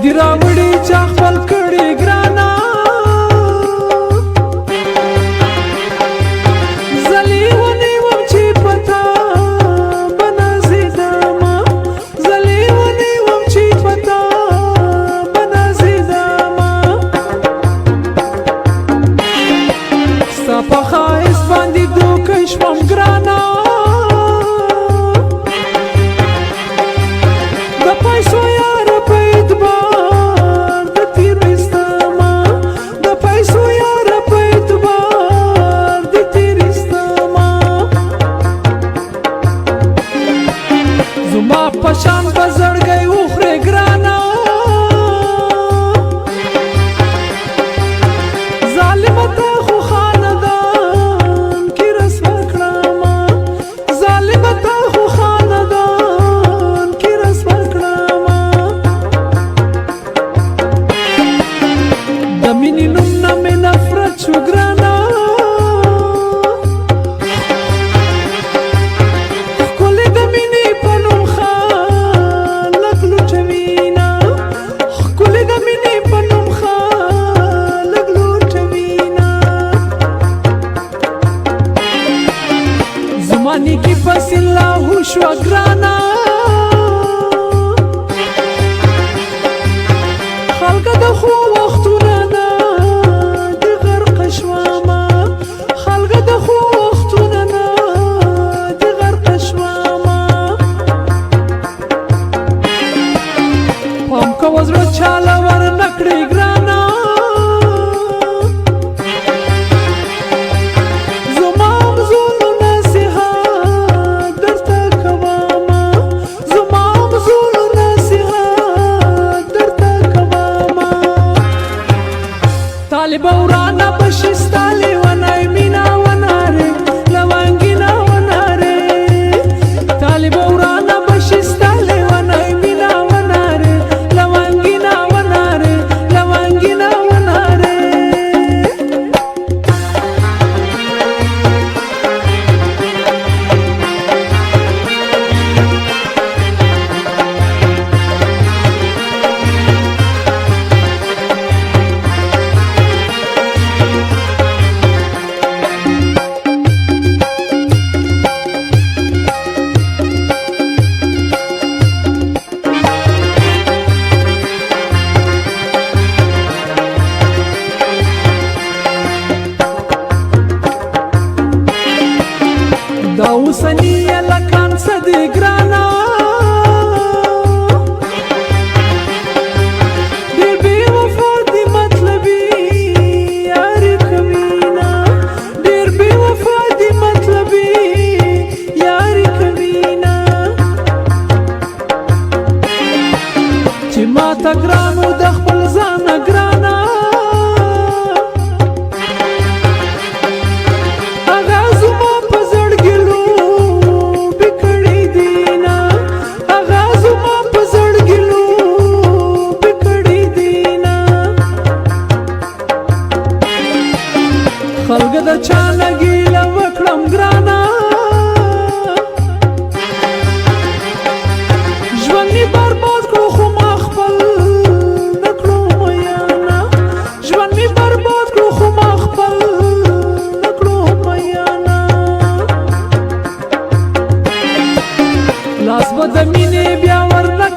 دی راوړي چا خپل کړي ګرانا زلی ونیوم چې پتا بنازیدما زلی ونیوم چې پتا بنازیدما ستا په ښایست باندې دوکه شوم ګرانا زما پشان بزرګي وخره ګرانا ظالمته خو خاندان کی رسوا کړما ظالمته خو خاندان کی رسوا کړما د مینې نوم نه مې نفرت شو ګرانا زمانی کی پس الله شو ګرانا خلق د خو وختونه نه د غرق شوما خلق د خو وختونه نه د غرق شوما پام کو وزر چاله ور نکړي ګرانا طالب ورانا بشستالي وانا يمينا وناري لوانجينا وناري طالب ورانا بشستالي وانا يمينا وناري لوانجينا وناري لوانجينا وناري دا اوسنی لکان څه دی ګرانا ډېر بې وفا دي مطلبي یاري کوینه ډېر بې وفا دي مطلبي یاري کوینه چې ماته ګرانو د خپل ځانه ګرانا خلق د چا لګیله وکړم ګرانا ژوند مې برباد کړو خو ما خپل نه کړو میانه ژوند مې برباد کړو خو ما خپل نه کړو میانه لاس به د مینې بیا ورنه